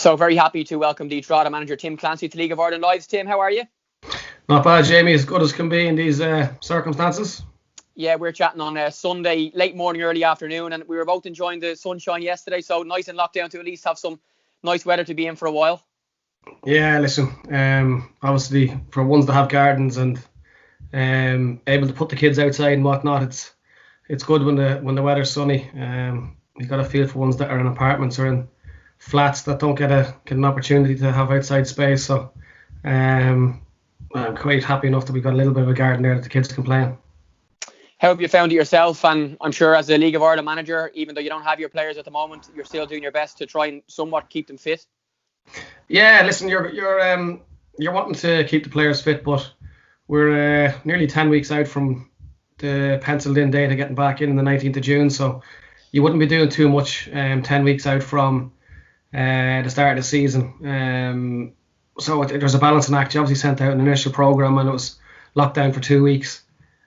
So very happy to welcome the Drogheda manager Tim Clancy to League of Ireland Lives. Tim, how are you? Not bad, Jamie. As good as can be in these circumstances. Yeah, we're chatting on Sunday, late morning, early afternoon, and we were both enjoying the sunshine yesterday, so nice in lockdown to at least have some nice weather to be in for a while. Yeah, listen, obviously for ones that have gardens and able to put the kids outside and whatnot, it's good when the weather's sunny. You've got to feel for ones that are in apartments or in flats that don't get an opportunity to have outside space. So I'm quite happy enough that we've got a little bit of a garden there that the kids can play in. How have you found it yourself? And I'm sure as a League of Ireland manager, even though you don't have your players at the moment, you're still doing your best to try and somewhat keep them fit. Yeah, listen, you're wanting to keep the players fit, but we're nearly 10 weeks out from the penciled in date of getting back in the 19th of June. So you wouldn't be doing too much 10 weeks out from the start of the season. So there's a balancing act. You obviously sent out an initial programme and it was locked down for 2 weeks.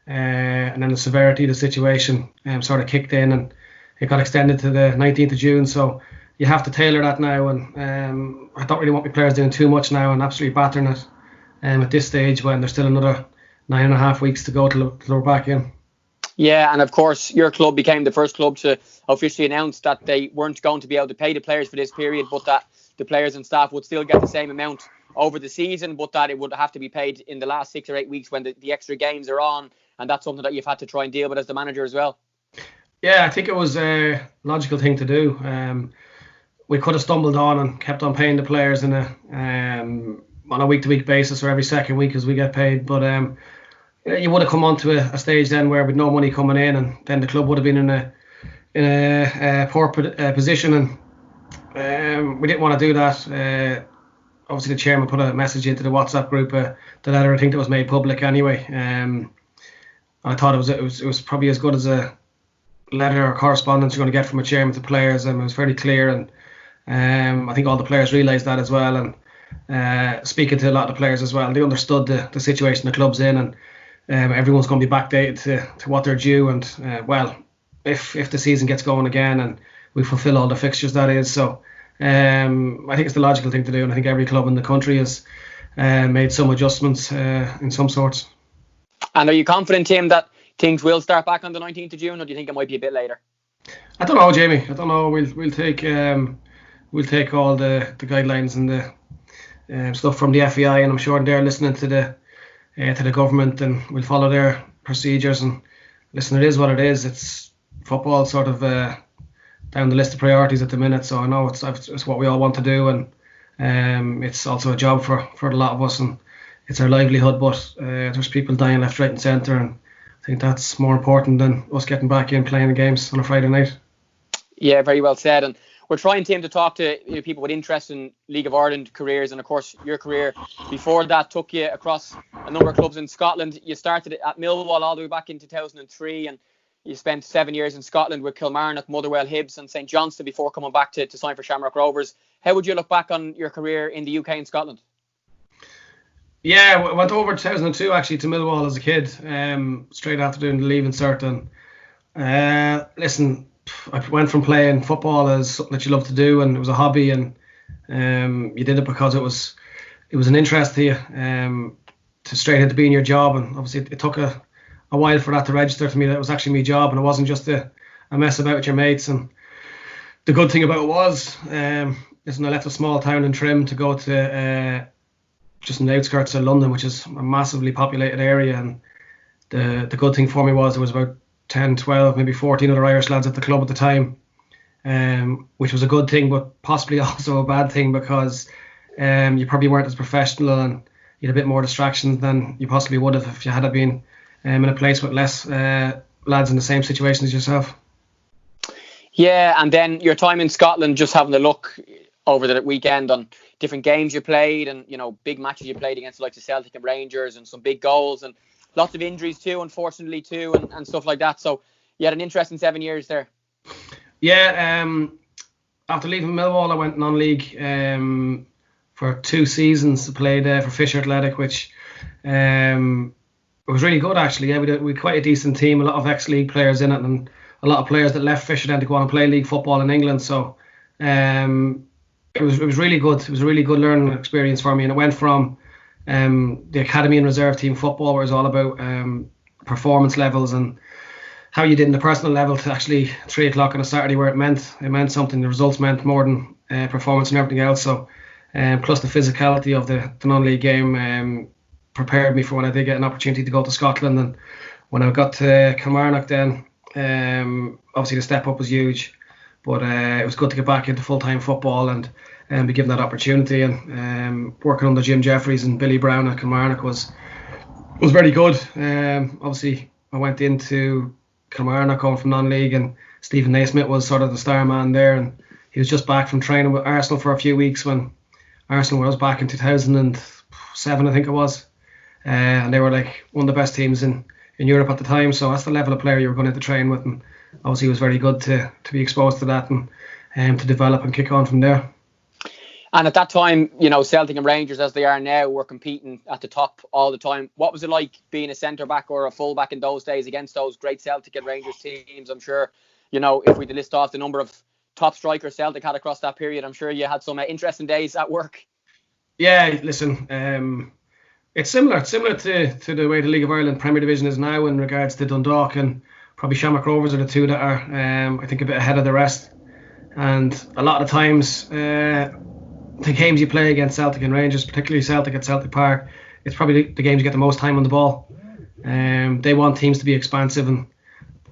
And then the severity of the situation sort of kicked in and it got extended to the 19th of June. So you have to tailor that now. And I don't really want my players doing too much now and absolutely battering it at this stage when there's still another 9.5 weeks to go till we're back in. Yeah, and of course your club became the first club to officially announce that they weren't going to be able to pay the players for this period, but that the players and staff would still get the same amount over the season, but that it would have to be paid in the last 6 or 8 weeks when the extra games are on. And that's something that you've had to try and deal with as the manager as well. Yeah, I think it was a logical thing to do. We could have stumbled on and kept on paying the players on a week-to-week basis or every second week as we get paid. But you would have come on to a stage then where with no money coming in, and then the club would have been in a poor position, and we didn't want to do that. Obviously, the chairman put a message into the WhatsApp group, the letter I think that was made public anyway. I thought it was probably as good as a letter or correspondence you're going to get from a chairman to players, and it was fairly clear, and I think all the players realised that as well. And speaking to a lot of the players as well, they understood the situation the club's in, and everyone's going to be backdated to what they're due. And if the season gets going again and we fulfil all the fixtures, that is. So I think it's the logical thing to do, and I think every club in the country has made some adjustments in some sorts. And are you confident, Tim, that things will start back on the 19th of June, or do you think it might be a bit later? I don't know, Jamie. I don't know. We'll take all the guidelines and the stuff from the FEI, and I'm sure they're listening to the government, and we'll follow their procedures. And listen, it is what it is. It's football, sort of down the list of priorities at the minute. So I know it's what we all want to do, and it's also a job for a lot of us, and it's our livelihood. But there's people dying left, right, and centre, and I think that's more important than us getting back in playing the games on a Friday night. Yeah, very well said. And we're trying, Tim, to talk to people with interest in League of Ireland careers. And of course, your career before that took you across a number of clubs in Scotland. You started at Millwall all the way back in 2003, and you spent 7 years in Scotland with Kilmarnock, Motherwell, Hibs and St Johnstone before coming back to sign for Shamrock Rovers. How would you look back on your career in the UK and Scotland? Yeah, I went over 2002 actually to Millwall as a kid, straight after doing the Leaving Cert. And listen, I went from playing football as something that you love to do, and it was a hobby, and you did it because it was an interest to you, to straight into being your job. And obviously it took a while for that to register to me that it was actually my job, and it wasn't just a mess about with your mates. And the good thing about it was, listen, I left a small town in Trim to go to just in the outskirts of London, which is a massively populated area. And the good thing for me was there was about 10, 12, maybe 14 other Irish lads at the club at the time, which was a good thing, but possibly also a bad thing because you probably weren't as professional and you had a bit more distractions than you possibly would have if you had been in a place with less lads in the same situation as yourself. Yeah, and then your time in Scotland, just having a look over the weekend on different games you played and, big matches you played against the likes of Celtic and Rangers and some big goals and lots of injuries too, unfortunately too, and stuff like that. So you had an interesting 7 years there. Yeah, after leaving Millwall, I went non-league for 2 seasons. I played for Fisher Athletic, which it was really good actually. Yeah, we had quite a decent team, a lot of ex-league players in it, and a lot of players that left Fisher then to go on and play league football in England. So it was really good. It was a really good learning experience for me, and it went from the academy and reserve team football, where it was all about performance levels and how you did in the personal level, to actually 3 o'clock on a Saturday, where it meant something. The results meant more than performance and everything else. So, plus the physicality of the non-league game prepared me for when I did get an opportunity to go to Scotland. And when I got to Kilmarnock, then obviously the step up was huge. But it was good to get back into full-time football and be given that opportunity. And working under Jim Jeffries and Billy Brown at Kilmarnock was very good. Obviously, I went into Kilmarnock going from non-league, and Stephen Naismith was sort of the star man there. And he was just back from training with Arsenal for a few weeks when Arsenal was back in 2007, I think it was. And they were like one of the best teams in Europe at the time. So that's the level of player you were going to train with. And obviously it was very good to be exposed to that and to develop and kick on from there. And at that time, Celtic and Rangers, as they are now, were competing at the top all the time. What was it like being a centre-back or a full-back in those days against those great Celtic and Rangers teams? I'm sure, if we list off the number of top strikers Celtic had across that period, I'm sure you had some interesting days at work. Yeah, listen, it's similar to the way the League of Ireland Premier Division is now in regards to Dundalk, and probably Shamrock Rovers are the two that are, I think, a bit ahead of the rest. And a lot of times, the games you play against Celtic and Rangers, particularly Celtic at Celtic Park, it's probably the games you get the most time on the ball. They want teams to be expansive and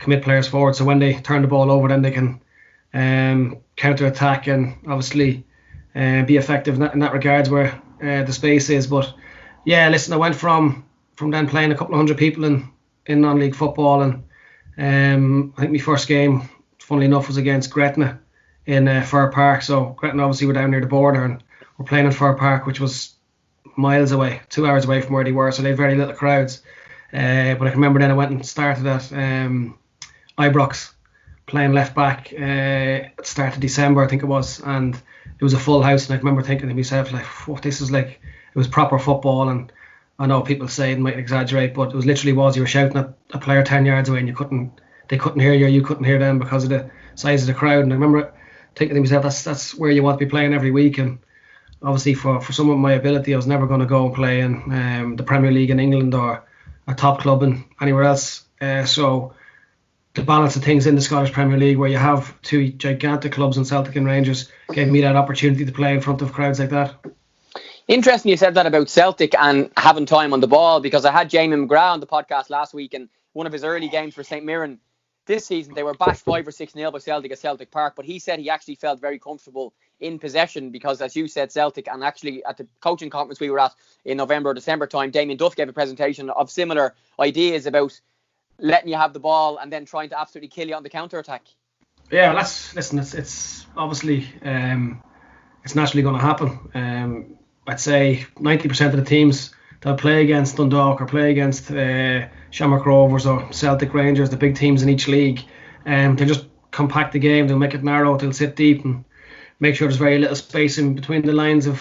commit players forward, so when they turn the ball over, then they can counter-attack and obviously be effective in that regards where the space is. But yeah, listen, I went from then playing a couple of hundred people in non-league football, and I think my first game, funnily enough, was against Gretna in Fir Park. So Gretna obviously were down near the border, and we're playing in Fir Park, which was miles away, 2 hours away from where they were, so they had very little crowds. But I can remember then I went and started at Ibrox, playing left back at the start of December, I think it was, and it was a full house. And I remember thinking to myself, like, oh, this is like, it was proper football. And I know people say it might exaggerate, but it was literally you were shouting at a player 10 yards away, and they couldn't hear you couldn't hear them because of the size of the crowd. And I remember thinking to myself, that's where you want to be playing every week. And obviously for some of my ability, I was never going to go and play in the Premier League in England or a top club in anywhere else. So the balance of things in the Scottish Premier League, where you have two gigantic clubs in Celtic and Rangers, gave me that opportunity to play in front of crowds like that. Interesting you said that about Celtic and having time on the ball, because I had Jamie McGrath on the podcast last week, and one of his early games for St Mirren this season, they were bashed 5 or 6-0 by Celtic at Celtic Park, but he said he actually felt very comfortable in possession because, as you said, Celtic, and actually at the coaching conference we were at in November or December time, Damien Duff gave a presentation of similar ideas about letting you have the ball and then trying to absolutely kill you on the counter-attack. Yeah, it's obviously it's naturally going to happen. I'd say 90% of the teams that play against Dundalk or play against Shamrock Rovers or Celtic, Rangers, the big teams in each league, they just compact the game. They'll make it narrow. They'll sit deep and make sure there's very little space in between the lines of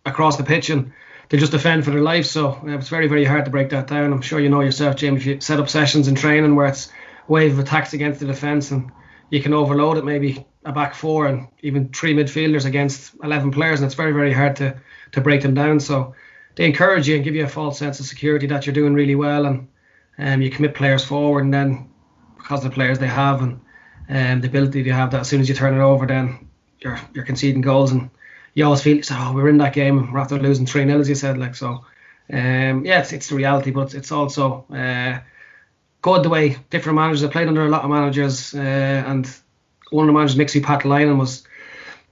across the pitch, and they just defend for their life. So it's very, very hard to break that down. I'm sure you know yourself, James, if you set up sessions in training where it's a wave of attacks against the defence and you can overload it, maybe a back four and even 3 midfielders against 11 players, and it's very, very hard to break them down. So they encourage you and give you a false sense of security that you're doing really well, and you commit players forward, and then because of the players they have and the ability they have, that as soon as you turn it over, then you're conceding goals, and you always feel, we're in that game and we're after losing 3-0, as you said. Like, so it's the reality, but it's also good the way different managers. I played under a lot of managers, and one of the managers, Mixie Pat Lynam, was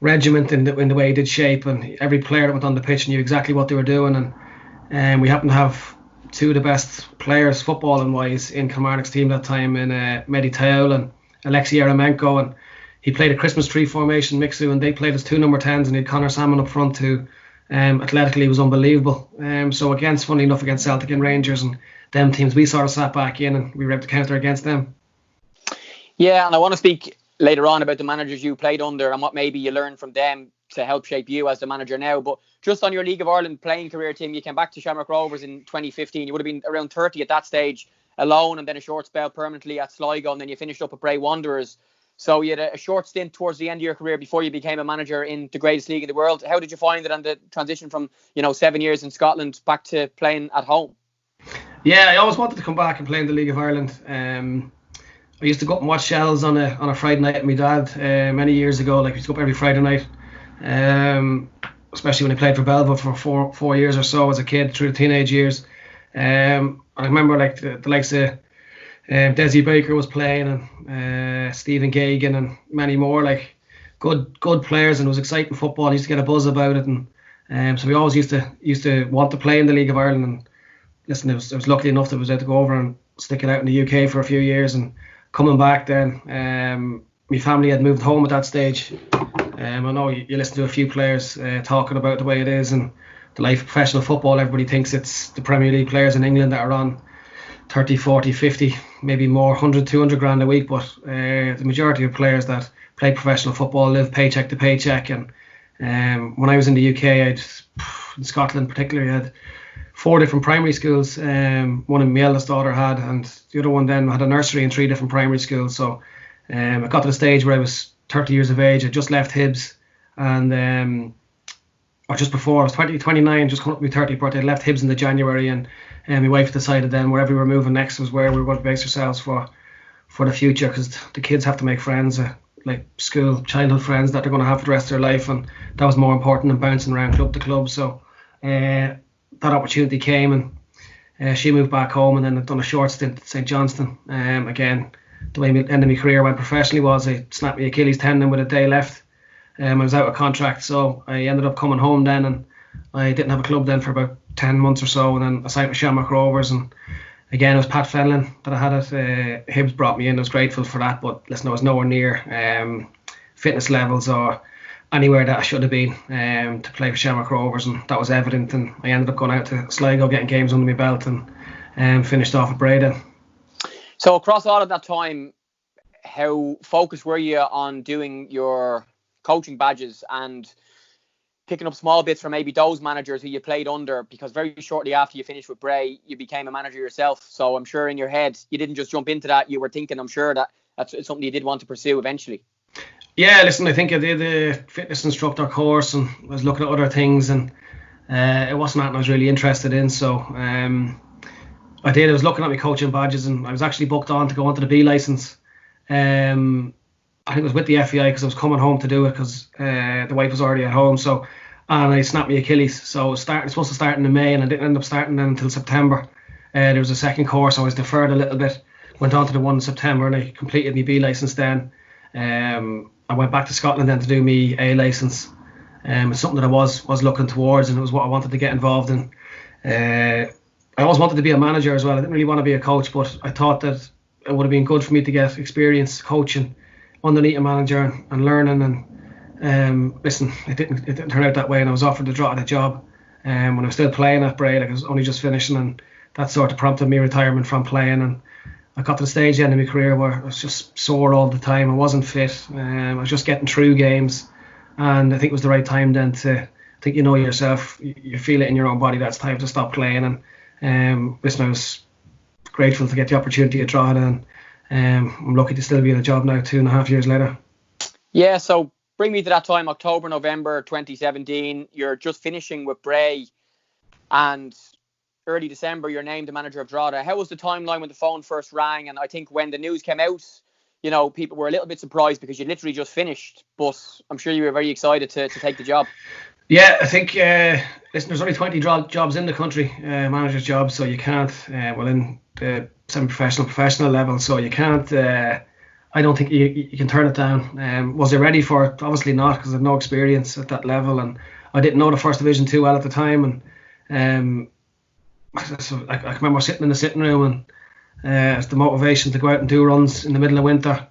regiment in the way he did shape, and every player that went on the pitch knew exactly what they were doing, and we happened to have two of the best players footballing wise in Kilmarnock's team that time, in Mehdi Taoul and Alexei Eremenko, and he played a Christmas tree formation, Mixu, and they played as 2 number 10s, and he had Conor Salmon up front who athletically was unbelievable. So funny enough, against Celtic and Rangers and them teams, we sort of sat back in and we were able to counter against them. Yeah, and I want to speak later on about the managers you played under and what maybe you learned from them to help shape you as the manager now. But just on your League of Ireland playing career, Tim, you came back to Shamrock Rovers in 2015. You would have been around 30 at that stage alone, and then a short spell permanently at Sligo, and then you finished up at Bray Wanderers. So you had a short stint towards the end of your career before you became a manager in the greatest league in the world. How did you find it, and the transition from 7 years in Scotland back to playing at home? Yeah, I always wanted to come back and play in the League of Ireland. I used to go up and watch Shells on a Friday night with my dad many years ago. Like, we used to go up every Friday night, especially when I played for Belva for 4 years or so as a kid through the teenage years. I remember like the likes of Desi Baker was playing, and Stephen Gagan and many more, like good players, and it was exciting football. I used to get a buzz about it, and so we always used to want to play in the League of Ireland. And listen, I was lucky enough that I was able to go over and stick it out in the UK for a few years, and coming back then, my family had moved home at that stage. I know you listen to a few players talking about the way it is and the life of professional football. Everybody thinks it's the Premier League players in England that are on 30, 40, 50, maybe more, 100, 200 grand a week. But the majority of players that play professional football live paycheck to paycheck. And when I was in the UK, in Scotland particularly, I had 4 different primary schools. One my eldest daughter had, and the other one then had a nursery and 3 different primary schools. So I got to the stage where I was 30 years of age. I just left Hibs, and or just before, I was 29, just coming up to my 30th birthday. I left Hibs in the January, and my wife decided then wherever we were moving next was where we were going to base ourselves for the future, because the kids have to make friends, like school, childhood friends that they're going to have for the rest of their life, and that was more important than bouncing around club to club. So that opportunity came, and she moved back home, and then I've done a short stint at St Johnstone. Again, the way the end of my career went professionally was I snapped my Achilles tendon with a day left. I was out of contract, so I ended up coming home then, and I didn't have a club then for about 10 months or so, and then I signed with Shamrock Rovers, and again it was Pat Fenlon that I had at Hibs brought me in. I was grateful for that, but listen, I was nowhere near fitness levels or anywhere that I should have been to play for Shamrock Rovers, and that was evident, and I ended up going out to Sligo, getting games under my belt, and finished off at Drogheda. So across all of that time, how focused were you on doing your coaching badges and picking up small bits from maybe those managers who you played under? Because very shortly after you finished with Bray, you became a manager yourself. So I'm sure in your head, you didn't just jump into that. You were thinking, I'm sure, that that's something you did want to pursue eventually. Yeah, listen, I think I did a fitness instructor course, and I was looking at other things, and it wasn't that I was really interested in. So I was looking at my coaching badges, and I was actually booked on to go onto the B licence. I think it was with the FEI because I was coming home to do it because the wife was already at home. So, and I snapped my Achilles. So I was supposed to start in May, and I didn't end up starting then until September. There was a second course, so I was deferred a little bit. Went on to the one in September, and I completed my B licence then. I went back to Scotland then to do my A licence. It's something that I was looking towards, and it was what I wanted to get involved in. I always wanted to be a manager as well. I didn't really want to be a coach, but I thought that it would have been good for me to get experience coaching underneath a manager and learning. And listen, it didn't turn out that way, and I was offered the job when I was still playing at Bray. Like, I was only just finishing, and that sort of prompted me retirement from playing. And I got to the stage then in my career where I was just sore all the time. I wasn't fit. I was just getting through games, and I think it was the right time then to think, yourself, you feel it in your own body, that's time to stop playing. And listen, I was grateful to get the opportunity at Drogheda, and I'm lucky to still be in a job now 2.5 years later. Yeah, so bring me to that time, October, November 2017. You're just finishing with Bray, and early December you're named the manager of Drogheda. How was the timeline when the phone first rang? And I think when the news came out, people were a little bit surprised because you literally just finished, but I'm sure you were very excited to take the job. Yeah, I think listen, there's only 20 jobs in the country, manager's jobs, so you can't in the semi-professional, professional level, so you can't I don't think you can turn it down. Was I ready for it? Obviously not, because I had no experience at that level, and I didn't know the first division too well at the time. And so I remember sitting in the sitting room, and it's the motivation to go out and do runs in the middle of winter.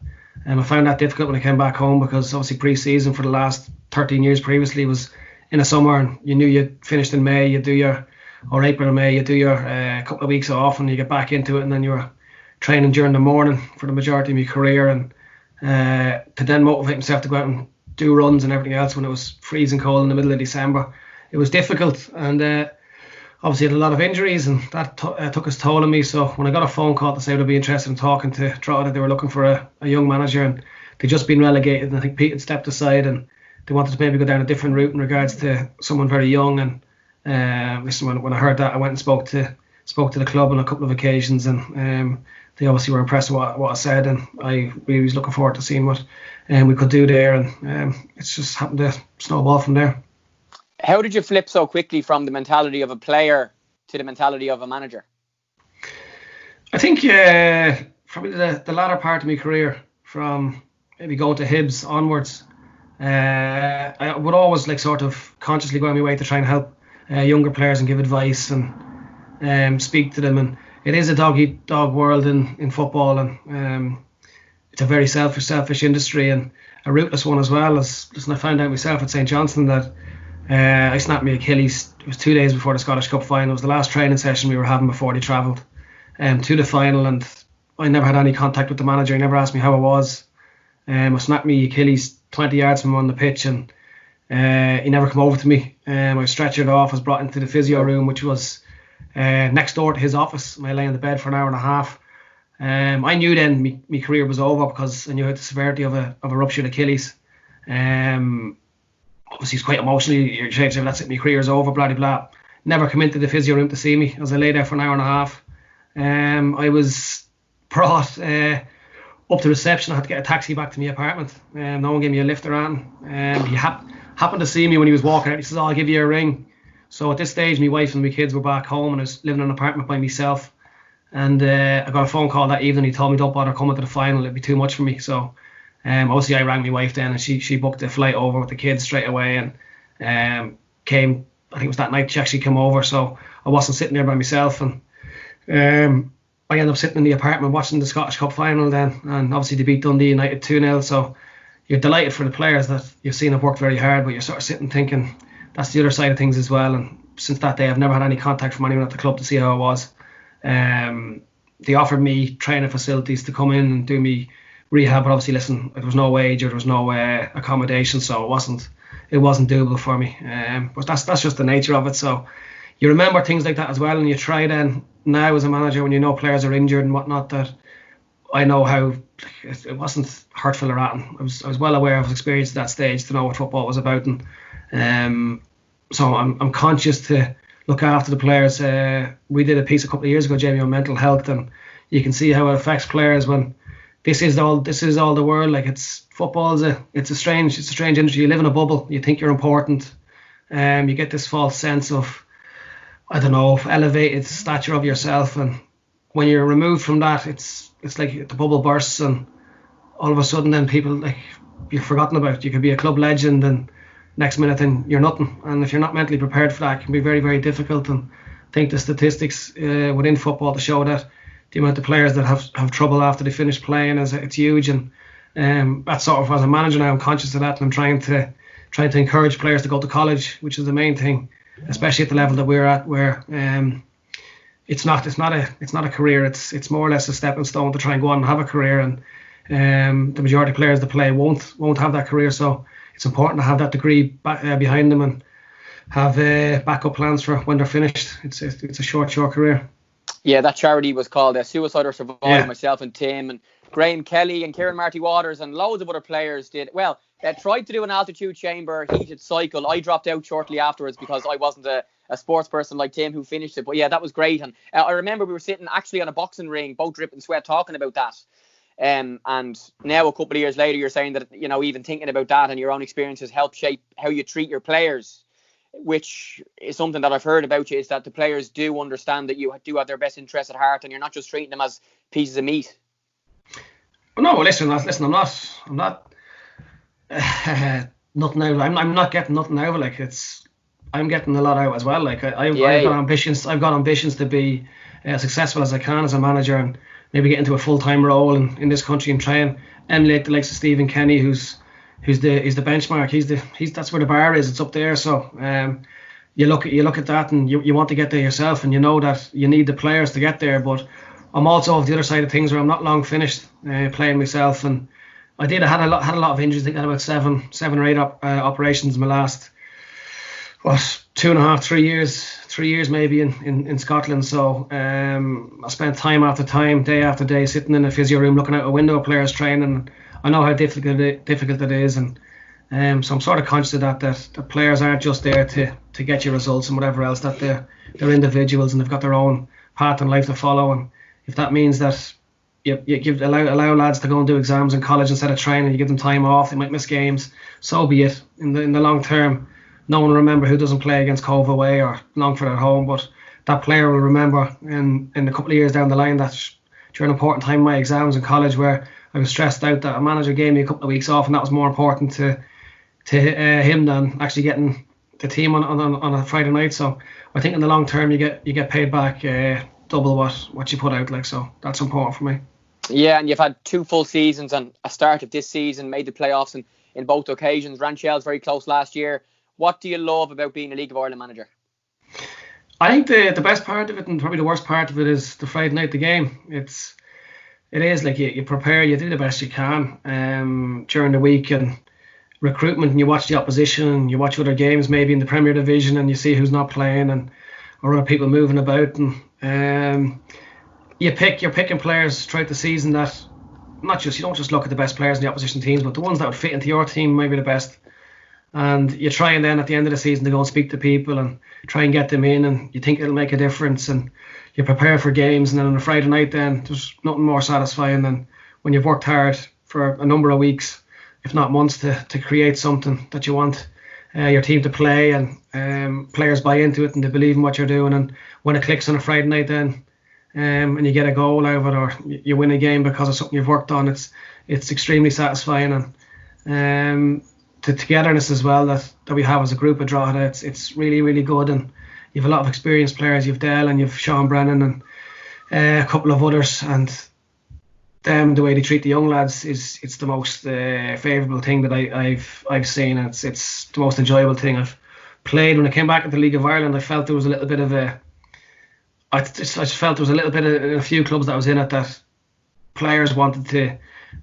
And I found that difficult when I came back home, because obviously pre-season for the last 13 years previously was in the summer, and you knew you'd finished in May, or April or May, you do your couple of weeks off, and you get back into it, and then you were training during the morning for the majority of my career. And to then motivate myself to go out and do runs and everything else when it was freezing cold in the middle of December, it was difficult. And obviously had a lot of injuries, and that took its toll on me. So when I got a phone call to say would I be interested in talking to Drogheda, they were looking for a young manager, and they'd just been relegated, and I think Pete had stepped aside, and they wanted to maybe go down a different route in regards to someone very young. And listen, when I heard that, I went and spoke to the club on a couple of occasions, and they obviously were impressed with what I said, and I really was looking forward to seeing what we could do there, and it's just happened to snowball from there. How did you flip so quickly from the mentality of a player to the mentality of a manager? I think probably the latter part of my career, from maybe going to Hibs onwards, I would always sort of consciously go on my way to try and help younger players and give advice and speak to them. And it is a dog-eat-dog world in football, and it's a very selfish industry, and a ruthless one as well. Listen, I found out myself at St Johnstone that I snapped my Achilles. It was 2 days before the Scottish Cup final. It was the last training session we were having before they travelled to the final, and I never had any contact with the manager. He never asked me how I was. I snapped my Achilles 20 yards from him on the pitch, and he never come over to me. I was stretchered off, I was brought into the physio room, which was next door to his office. I lay in the bed for an hour and a half. I knew then my career was over, because I knew the severity of a ruptured Achilles. Obviously, it's quite emotionally irritated. That's it, my career is over, blah, blah, blah. Never come into the physio room to see me as I lay there for an hour and a half. I was brought up to reception. I had to get a taxi back to my apartment. No one gave me a lift around. He happened to see me when he was walking out. He says, "I'll give you a ring." So at this stage, my wife and my kids were back home, and I was living in an apartment by myself. And I got a phone call that evening. He told me, "Don't bother coming to the final. It'd be too much for me." So obviously I rang my wife then, and she booked a flight over with the kids straight away, and came. I think it was that night she actually came over. So I wasn't sitting there by myself, and I ended up sitting in the apartment watching the Scottish Cup final then, and obviously they beat Dundee United 2-0. So you're delighted for the players that you've seen have worked very hard, but you're sort of sitting thinking that's the other side of things as well. And since that day, I've never had any contact from anyone at the club to see how I was. They offered me training facilities to come in and do me rehab, but obviously, listen, there was no wage or there was no accommodation, so it wasn't doable for me. But that's just the nature of it. So you remember things like that as well, and you try then now as a manager, when you know players are injured and whatnot, that I know how it wasn't hurtful or anything. I was well aware of experience at that stage to know what football was about, and so I'm conscious to look after the players. We did a piece a couple of years ago, Jamie, on mental health, and you can see how it affects players when this is all the world. Like, it's football it's a strange industry. You live in a bubble. You think you're important. You get this false sense of, I don't know, elevated stature of yourself, and when you're removed from that, it's like the bubble bursts, and all of a sudden then people, like, you're forgotten about. You could be a club legend, and next minute then you're nothing. And if you're not mentally prepared for that, it can be very, very difficult. And I think the statistics within football to show that the amount of players that have trouble after they finish playing it's huge. And that's sort of, as a manager now, I'm conscious of that, and I'm trying to encourage players to go to college, which is the main thing, especially at the level that we're at, where it's not a career. It's more or less a stepping stone to try and go on and have a career. And the majority of players that play won't have that career. So it's important to have that degree behind them and have backup plans for when they're finished. It's a short career. Yeah, that charity was called Suicide or Survive. Yeah. Myself and Tim and Graham Kelly and Kieran Marty Waters and loads of other players did. Well, they tried to do an altitude chamber heated cycle. I dropped out shortly afterwards because I wasn't a sports person like Tim who finished it. But yeah, that was great. And I remember we were sitting actually on a boxing ring, both dripping sweat, talking about that. And now a couple of years later, you're saying that, you know, even thinking about that and your own experiences help shape how you treat your players, which is something that I've heard about you, is that the players do understand that you do have their best interests at heart and you're not just treating them as pieces of meat. No, listen, I'm not nothing out. I'm not getting nothing out of it. Like, I'm getting a lot out as well. Like, I've got ambitions. I've got ambitions to be as successful as I can as a manager, and maybe get into a full-time role in this country and try and emulate the likes of Stephen Kenny, who's the benchmark. He's that's where the bar is. It's up there. So you look at that, and you want to get there yourself, and you know that you need the players to get there. But I'm also of the other side of things, where I'm not long finished playing myself, and I had a lot of injuries. I think I had about seven or eight operations in my last 2.5, 3 years maybe in Scotland. So I spent time after time, day after day, sitting in a physio room looking out a window of players training. I know how difficult it is, and so I'm sort of conscious of that the players aren't just there to get you results and whatever else, that they're individuals and they've got their own path in life to follow. And if that means that you allow lads to go and do exams in college instead of training, you give them time off, they might miss games, so be it. In the long term, no one will remember who doesn't play against Cove away or Longford at home, but that player will remember in a couple of years down the line that during an important time in my exams in college where I was stressed out, that a manager gave me a couple of weeks off, and that was more important to him than actually getting the team on a Friday night. So I think in the long term you get paid back double what you put out, like, so that's important for me. Yeah, and you've had 2 full seasons and a start of this season, made the playoffs in both occasions. Ran Shell's very close last year. What do you love about being a League of Ireland manager? I think the best part of it, and probably the worst part of it, is the Friday night, the game. It is like you prepare, you do the best you can during the week, and recruitment, and you watch the opposition, and you watch other games maybe in the Premier Division, and you see who's not playing or other people moving about, and you're picking players throughout the season that you don't just look at the best players in the opposition teams, but the ones that would fit into your team maybe the best. And you try and then at the end of the season to go and speak to people and try and get them in, and you think it'll make a difference, and you prepare for games. And then on a Friday night, then there's nothing more satisfying than when you've worked hard for a number of weeks, if not months, to create something that you want your team to play, and players buy into it and they believe in what you're doing. And when it clicks on a Friday night, then and you get a goal out of it, or you win a game because of something you've worked on, it's extremely satisfying. And the togetherness as well that we have as a group at Drogheda, it's really, really good. And you've a lot of experienced players. You've Dell and you've Sean Brennan and a couple of others, and them, the way they treat the young lads it's the most favourable thing that I've seen. And it's the most enjoyable thing I've played. When I came back into the League of Ireland, I felt there was a little bit of I just felt there was a little bit of, in a few clubs that I was in it, that players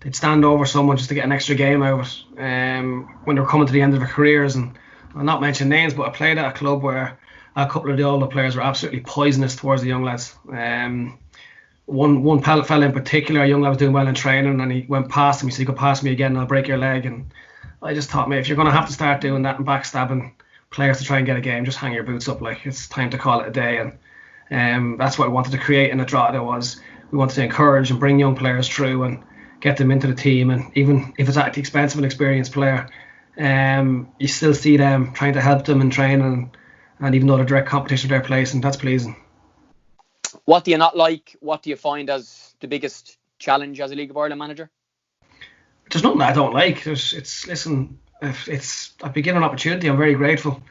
they'd stand over someone just to get an extra game out of it when they were coming to the end of their careers. And I'll not mention names, but I played at a club where a couple of the older players were absolutely poisonous towards the young lads. One fella in particular, a young lad was doing well in training, and he went past him. He said, "You go past me again and I'll break your leg." And I just thought, mate, if you're going to have to start doing that and backstabbing players to try and get a game, just hang your boots up. Like, it's time to call it a day. And that's what we wanted to create in Drogheda, was we wanted to encourage and bring young players through and get them into the team. And even if it's at the expense of an experienced player, you still see them trying to help them in training, and even though they're direct competition for their place, and that's pleasing. What do you not like? What do you find as the biggest challenge as a League of Ireland manager? There's nothing I don't like. I've been given an opportunity. I'm very grateful.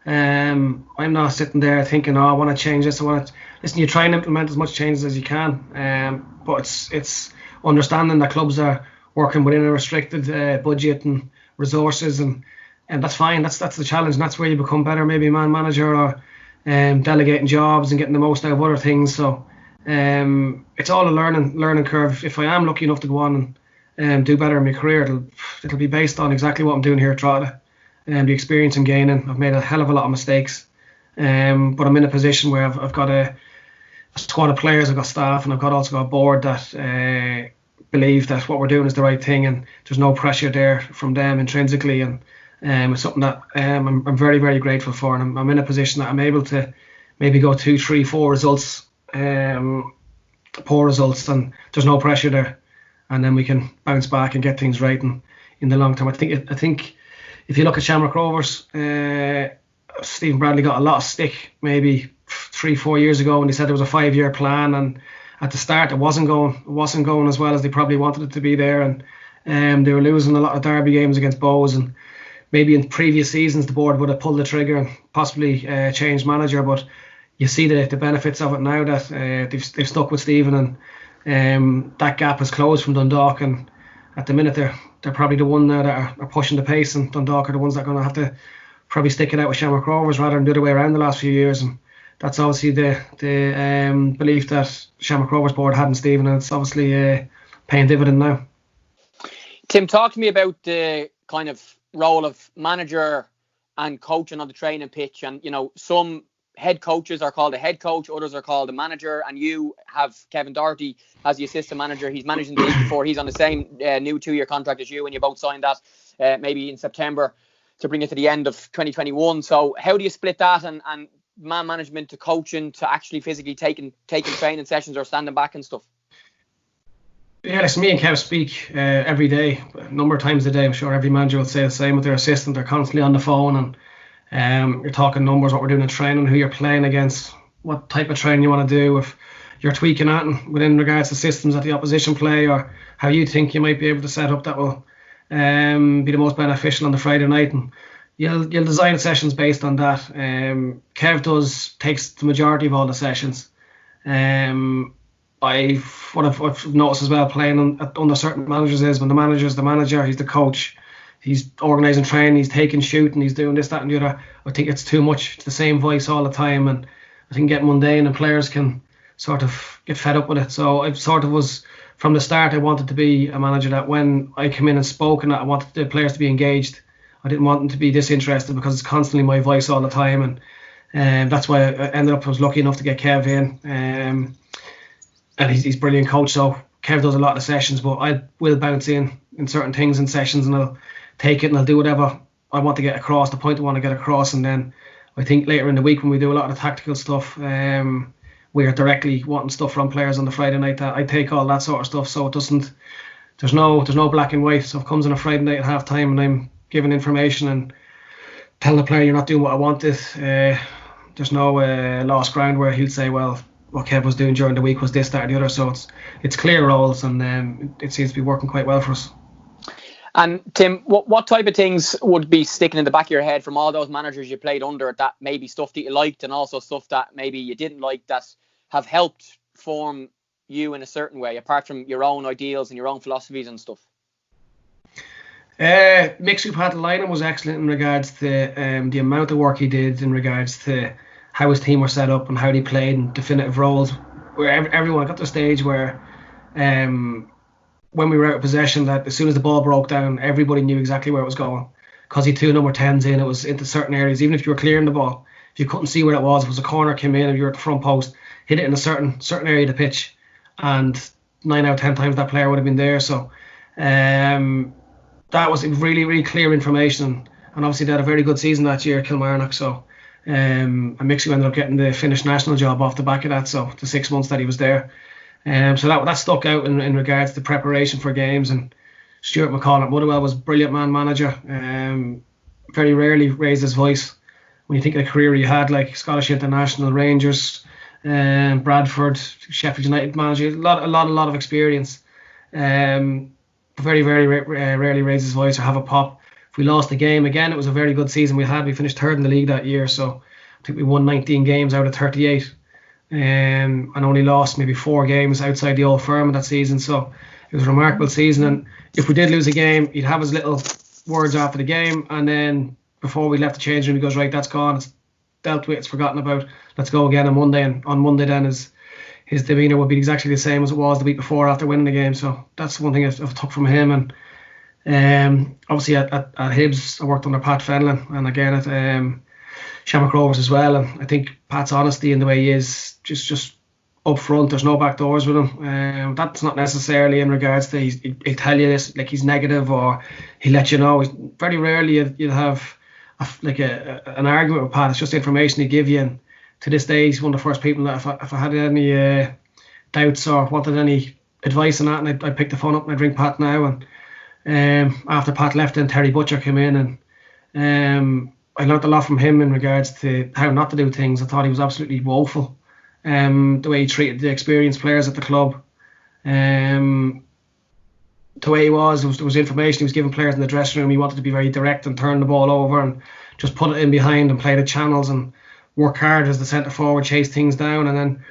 I'm not sitting there thinking, I want to change this. Listen, you try and implement as much changes as you can. But it's understanding that clubs are working within a restricted budget and resources, and that's fine. That's the challenge, and that's where you become better, maybe man manager, or delegating jobs and getting the most out of other things. So it's all a learning curve. If I am lucky enough to go on and do better in my career, it'll be based on exactly what I'm doing here at Drogheda and the experience I'm gaining. I've made a hell of a lot of mistakes, but I'm in a position where I've got a squad of players, I've got staff, and I've also got a board that believe that what we're doing is the right thing, and there's no pressure there from them intrinsically. And it's something that I'm very, very grateful for, and I'm in a position that I'm able to maybe go 2, 3, 4 results, poor results, and there's no pressure there, and then we can bounce back and get things right in the long term. I think if you look at Shamrock Rovers, Stephen Bradley got a lot of stick maybe 3-4 years ago when they said there was a 5-year plan, and at the start it wasn't going as well as they probably wanted it to be there, and they were losing a lot of derby games against Bows, and maybe in previous seasons the board would have pulled the trigger and possibly changed manager. But you see the benefits of it now that they've stuck with Stephen, and that gap has closed from Dundalk, and at the minute they're probably the one now that are pushing the pace, and Dundalk are the ones that are going to have to probably stick it out with Shamrock Rovers rather than the other way around the last few years. And that's obviously the belief that Shamrock Rovers board had in Stephen, and it's obviously paying dividend now. Tim, talk to me about the kind of role of manager and coaching on the training pitch. And some head coaches are called a head coach, others are called a manager, and you have Kevin Doherty as the assistant manager. He's managing the league before. He's on the same new 2-year contract as you, and you both signed that maybe in September to bring it to the end of 2021. So how do you split that and man management to coaching to actually physically taking training sessions or standing back and stuff? Yeah, listen, me and Kev speak every day, a number of times a day. I'm sure every manager will say the same with their assistant. They're constantly on the phone, and you're talking numbers, what we're doing in training, who you're playing against, what type of training you want to do, if you're tweaking at and within regards to systems that the opposition play, or how you think you might be able to set up that will be the most beneficial on the Friday night. And you'll design sessions based on that. Kev takes the majority of all the sessions. What I've noticed as well playing under certain managers is when the manager's the manager, he's the coach, he's organising training, he's taking shooting, he's doing this, that and the other. I think it's too much. It's the same voice all the time, and I think get mundane and players can sort of get fed up with it. So I sort of was, from the start, I wanted to be a manager that when I come in and spoke, and I wanted the players to be engaged. I didn't want them to be disinterested because it's constantly my voice all the time, and that's why I was lucky enough to get Kev in. And he's a brilliant coach, so Kev does a lot of sessions, but I will bounce in certain things in sessions, and I'll take it and I'll do whatever I want to get across, the point I want to get across. And then I think later in the week when we do a lot of the tactical stuff, we are directly wanting stuff from players on the Friday night. That I take all that sort of stuff, so it doesn't. There's no black and white. So if it comes on a Friday night at half time and I'm giving information and telling the player you're not doing what I wanted, there's no lost ground where he'll say, well, what Kev was doing during the week was this, that, or the other. So it's clear roles, and it seems to be working quite well for us. And Tim, what type of things would be sticking in the back of your head from all those managers you played under, that maybe stuff that you liked and also stuff that maybe you didn't like, that have helped form you in a certain way, apart from your own ideals and your own philosophies and stuff? Mixu Patalainen was excellent in regards to the amount of work he did in regards to how his team were set up and how they played in definitive roles, where everyone got to a stage where when we were out of possession, that as soon as the ball broke down, everybody knew exactly where it was going, because he two number 10s in, it was into certain areas. Even if you were clearing the ball, if you couldn't see where it was, if it was a corner came in, if you were at the front post, hit it in a certain area of the pitch, and 9 out of 10 times that player would have been there. So that was really, really clear information, and obviously they had a very good season that year, Kilmarnock. So and Mixie ended up getting the Finnish national job off the back of that, so the 6 months that he was there. So that stuck out in regards to preparation for games. And Stuart McCall at Motherwell was a brilliant manager. Very rarely raised his voice. When you think of the career he had, like Scottish International, Rangers, Bradford, Sheffield United manager, a lot of experience. Very, very rarely raised his voice or have a pop. We lost the game again. It was a very good season we had. We finished third in the league that year, so I think we won 19 games out of 38, and only lost maybe 4 games outside the Old Firm in that season. So it was a remarkable season. And if we did lose a game, he'd have his little words after the game, and then before we left the change room, he goes, right, that's gone, it's dealt with, it's forgotten about, let's go again on Monday. And on Monday then his demeanour would be exactly the same as it was the week before after winning the game. So that's one thing I've took from him. And obviously at Hibs I worked under Pat Fenlon, and again at Shamrock Rovers as well. And I think Pat's honesty in the way he is, just up front, there's no back doors with him. That's not necessarily in regards to he'll tell you this like he's negative, or he'll let you know. Very rarely you'll have an argument with Pat. It's just information he give you, and to this day he's one of the first people that if I had any doubts or wanted any advice on that, and I'd pick the phone up and I'd ring Pat now. And after Pat left, then Terry Butcher came in, and I learnt a lot from him in regards to how not to do things. I thought he was absolutely woeful, the way he treated the experienced players at the club, the way he was. There was information he was giving players in the dressing room. He wanted to be very direct and turn the ball over and just put it in behind and play the channels and work hard as the centre forward, chase things down. And then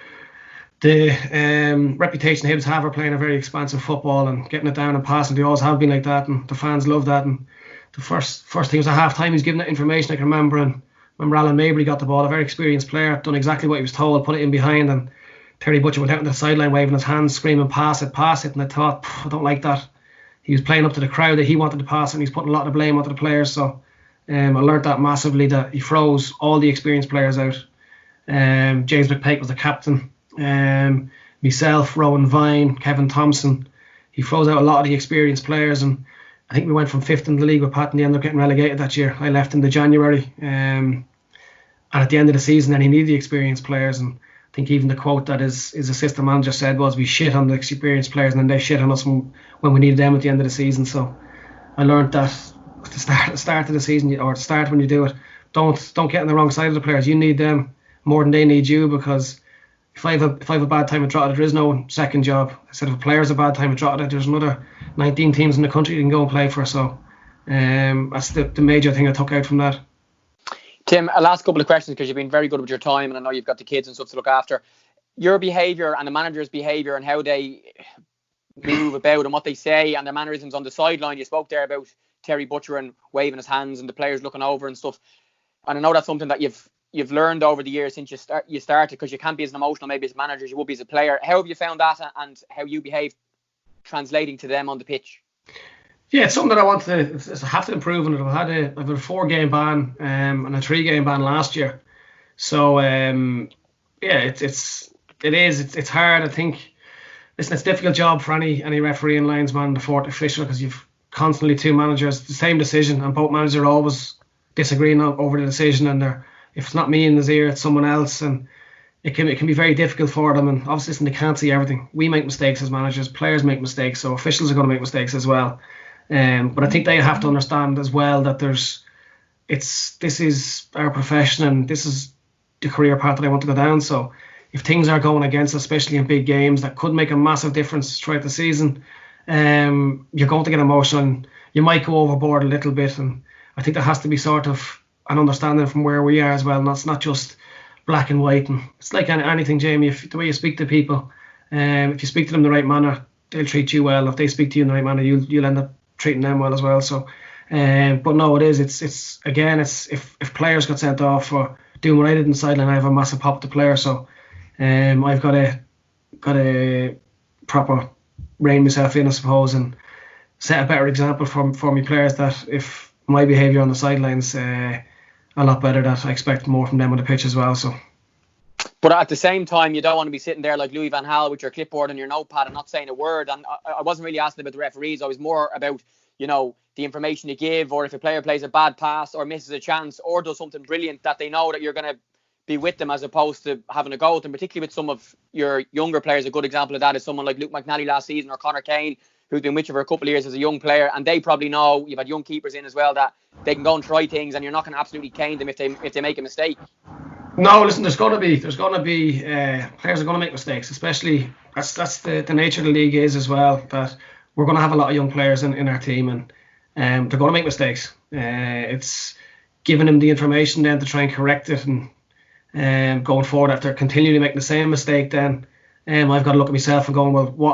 the reputation Hibs have are playing a very expansive football and getting it down and passing. They always have been like that, and the fans love that. And the first thing was at half time, he was giving that information. I can remember, and remember Alan Mabry got the ball, a very experienced player, done exactly what he was told, put it in behind, and Terry Butcher went out on the sideline waving his hands, screaming, pass it. And I thought, I don't like that. He was playing up to the crowd that he wanted to pass it, and he's putting a lot of blame onto the players. So I learnt that massively, that he froze all the experienced players out. James McPake was the captain. Myself, Rowan Vine, Kevin Thompson. He froze out a lot of the experienced players, and I think we went from 5th in the league with Pat, and they ended up getting relegated that year. I left in the January, and at the end of the season, then he needed the experienced players. And I think even the quote that his assistant manager said was, "We shit on the experienced players, and then they shit on us when we needed them at the end of the season." So I learned that at the start of the season, or at the start when you do it, don't get on the wrong side of the players. You need them more than they need you, because if I have a bad time at Drogheda, there is no second job. I said if a player's a bad time at Drogheda, there's another 19 teams in the country you can go and play for. So that's the major thing I took out from that. Tim, a last couple of questions, because you've been very good with your time, and I know you've got the kids and stuff to look after. Your behaviour and the manager's behaviour and how they move about and what they say and their mannerisms on the sideline. You spoke there about Terry Butcher and waving his hands and the players looking over and stuff. And I know that's something that you've learned over the years since you started, because you can't be as emotional maybe as a manager as you would be as a player. How have you found that, and how you behave translating to them on the pitch? Yeah, it's something that I have to improve on it. I've had a 4-game ban and a 3-game ban last year. So it's hard. I think it's a difficult job for any referee and linesman, the fourth official, because you've constantly 2 managers, the same decision, and both managers are always disagreeing over the decision, and if it's not me in his ear, it's someone else, and it can be very difficult for them. And obviously, they can't see everything. We make mistakes as managers, players make mistakes, so officials are going to make mistakes as well. But I think they have to understand as well that this is our profession, and this is the career path that I want to go down. So if things are going against us, especially in big games that could make a massive difference throughout the season, you're going to get emotional, and you might go overboard a little bit. And I think there has to be sort of an understanding from where we are as well. And that's not just black and white. And it's like anything, Jamie, the way you speak to people, if you speak to them in the right manner, they'll treat you well. If they speak to you in the right manner, you'll end up treating them well as well. So, but no, it's if players got sent off for doing what I did in the sideline, I have a massive pop to player. So, I've got a proper rein myself in, I suppose, and set a better example for my players, that if my behaviour on the sidelines a lot better, that I expect more from them on the pitch as well. So. But at the same time, you don't want to be sitting there like Louis van Gaal with your clipboard and your notepad and not saying a word. And I wasn't really asking about the referees. I was more about, the information you give, or if a player plays a bad pass or misses a chance or does something brilliant, that they know that you're going to be with them, as opposed to having a go at them. Particularly with some of your younger players, a good example of that is someone like Luke McNally last season, or Conor Kane, who's been with you for a couple of years as a young player, and they probably know, you've had young keepers in as well, that they can go and try things, and you're not going to absolutely cane them if they make a mistake. No, listen, there's going to be players are going to make mistakes, especially that's the nature of the league is as well, that we're going to have a lot of young players in our team, and they're going to make mistakes. It's giving them the information then to try and correct it, and going forward, if they're continually making the same mistake, then I've got to look at myself and going, well,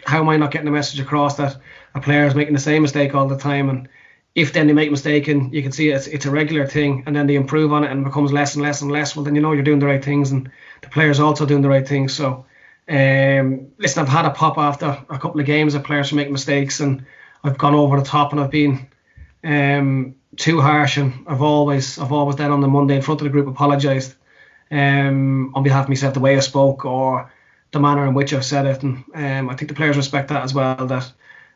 how am I not getting the message across that a player is making the same mistake all the time? And if then they make a mistake and you can see it's a regular thing, and then they improve on it and it becomes less and less and less, well, then you're doing the right things, and the player's also doing the right things. So listen, I've had a pop after a couple of games of players who make mistakes, and I've gone over the top, and I've been too harsh, and I've always then on the Monday in front of the group apologised on behalf of myself, the way I spoke or the manner in which I've said it. And I think the players respect that as well, that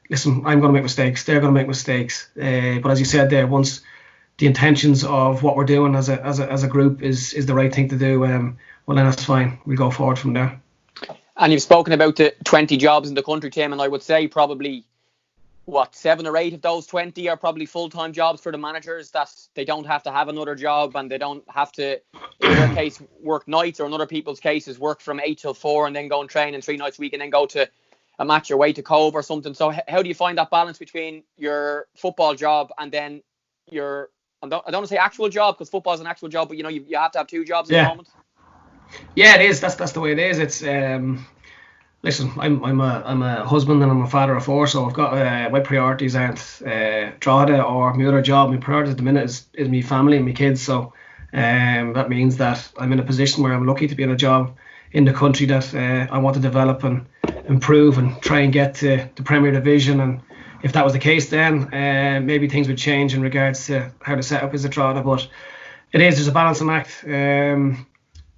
listen, I'm going to make mistakes, they're going to make mistakes, but as you said there, once the intentions of what we're doing as a group is the right thing to do, well, then that's fine, we'll go forward from there. And you've spoken about the 20 jobs in the country, Tim, and I would say probably 7 or 8 of those 20 are probably full-time jobs for the managers, that they don't have to have another job, and they don't have to, in their case, work nights, or in other people's cases work from 8 till 4 and then go and train in 3 nights a week and then go to a match away to Cove or something. So how do you find that balance between your football job and then your, I don't want to say actual job, because football is an actual job, but you have to have 2 jobs at the moment? Yeah, it is. That's the way it is. It's listen, I'm a husband and I'm a father of 4, so I've got my priorities aren't Drogheda or my other job. My priority at the minute is my family and my kids. So that means that I'm in a position where I'm lucky to be in a job in the country that I want to develop and improve and try and get to the Premier Division. And if that was the case, then maybe things would change in regards to how the setup is at Drogheda. But there's a balancing act.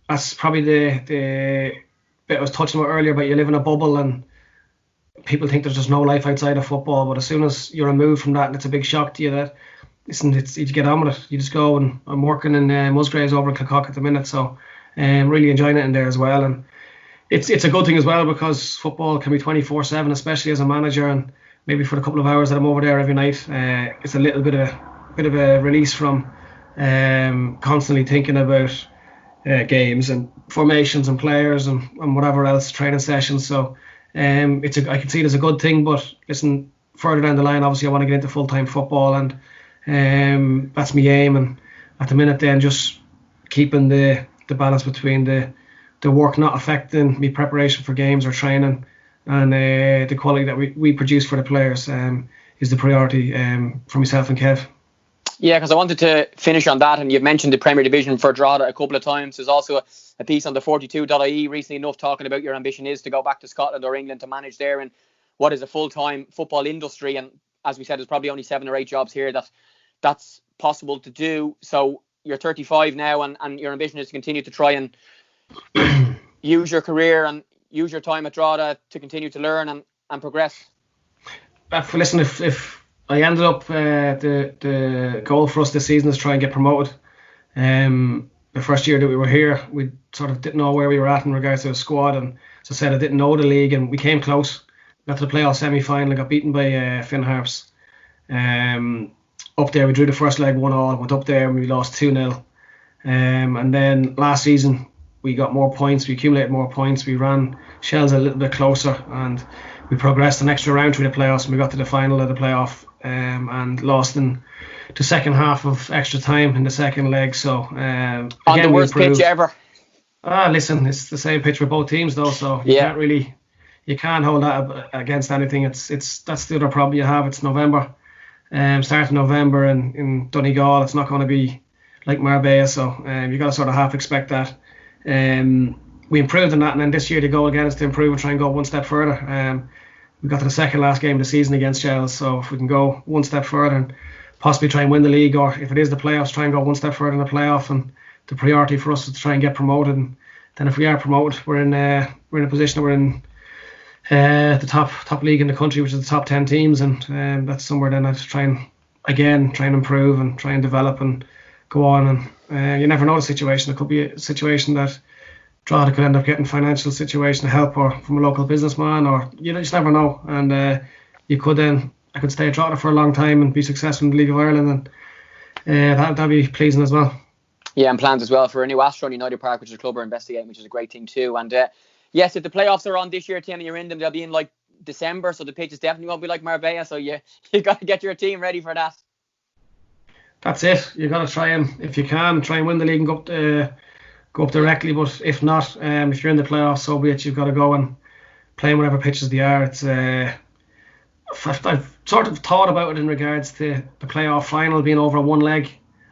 that's probably the bit I was touching on earlier about you live in a bubble and people think there's just no life outside of football. But as soon as you're removed from that, and it's a big shock to you that, listen, you get on with it. You just go, and I'm working in Musgraves over in Kilcock at the minute, so really enjoying it in there as well. And it's a good thing as well, because football can be 24/7, especially as a manager, and maybe for the couple of hours that I'm over there every night, it's a little bit of a release from constantly thinking about games and formations and players and whatever else, training sessions. So I can see it as a good thing. But listen, further down the line, obviously I want to get into full-time football, and that's my aim. And at the minute then, just keeping the balance between the work not affecting me preparation for games or training, and the quality that we produce for the players is the priority for myself and Kev. Yeah, because I wanted to finish on that, and you've mentioned the Premier Division for Drogheda a couple of times. There's also a piece on the 42.ie recently enough talking about your ambition is to go back to Scotland or England to manage there in what is a full-time football industry. And as we said, there's probably only 7 or 8 jobs here that's possible to do. So you're 35 now, and your ambition is to continue to try and use your career and use your time at Drogheda to continue to learn and progress. Listen, if I ended up the goal for us this season is try and get promoted. The first year that we were here, we sort of didn't know where we were at in regards to the squad, and as I said, I didn't know the league, and we came close. Got to the playoff semi-final, got beaten by Finn Harps. Up there, we drew the first leg 1-1, went up there and we lost 2-0. And then last season, we got more points, we accumulated more points, we ran Shells a little bit closer, and we progressed an extra round through the playoffs, and we got to the final of the playoff and lost in the second half of extra time in the second leg. So on the worst pitch ever. Listen, it's the same pitch for both teams though, so you can't hold that against anything. That's the other problem you have. It's November, starting November in Donegal. It's not going to be like Marbella, so you got to sort of half expect that. We improved in that, and then this year the goal again is to improve and try and go one step further. We got to the second last game of the season against Shells, so if we can go one step further and possibly try and win the league, or if it is the playoffs, try and go one step further in the playoff. And the priority for us is to try and get promoted. And then if we are promoted, we're in a position where we're in the top league in the country, which is the top 10 teams, and that's somewhere then I'd try and improve and try and develop and go on. And you never know the situation. It could be a situation that Drogheda could end up getting financial situation of help, or from a local businessman, or you just never know. And I could stay at Drogheda for a long time and be successful in the League of Ireland, and that'd be pleasing as well. Yeah, and plans as well for a new Astron United Park, which is a club we're investigating, which is a great thing too. And yes, if the playoffs are on this year, Tim, and you're in them, they'll be in like December, so the pitches definitely won't be like Marbella. So you got to get your team ready for that. That's it. You got to try and, if you can, try and win the league and go up directly. But if not, if you're in the playoffs, so be it. You've got to go and play whatever pitches they are. It's I've sort of thought about it in regards to the playoff final being over one leg,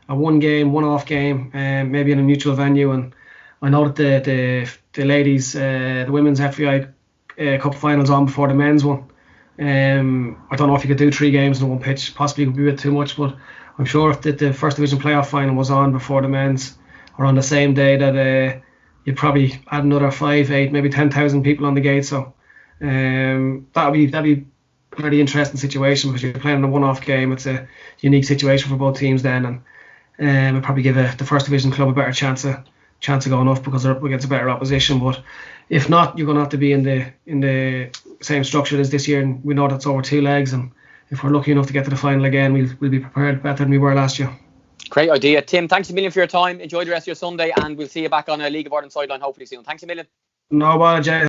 a one off game, maybe in a neutral venue. And I know that the ladies, the women's FAI Cup finals on before the men's one. I don't know if you could do 3 games in one pitch. Possibly it would be a bit too much, but I'm sure if the first division playoff final was on before the men's, or on the same day, that you'd probably add another 5, 8, maybe 10,000 people on the gate. So that'd be a very interesting situation, because you're playing in a one-off game. It's a unique situation for both teams then, and it'd probably give the first division club a better chance of going up, because they're up against a better opposition. But if not, you're going to have to be in the same structure as this year, and we know that's over 2 legs. And if we're lucky enough to get to the final again, we'll be prepared better than we were last year. Great idea. Tim, thanks a million for your time. Enjoy the rest of your Sunday, and we'll see you back on a League of Ireland sideline hopefully soon. Thanks a million. No bother, Jay.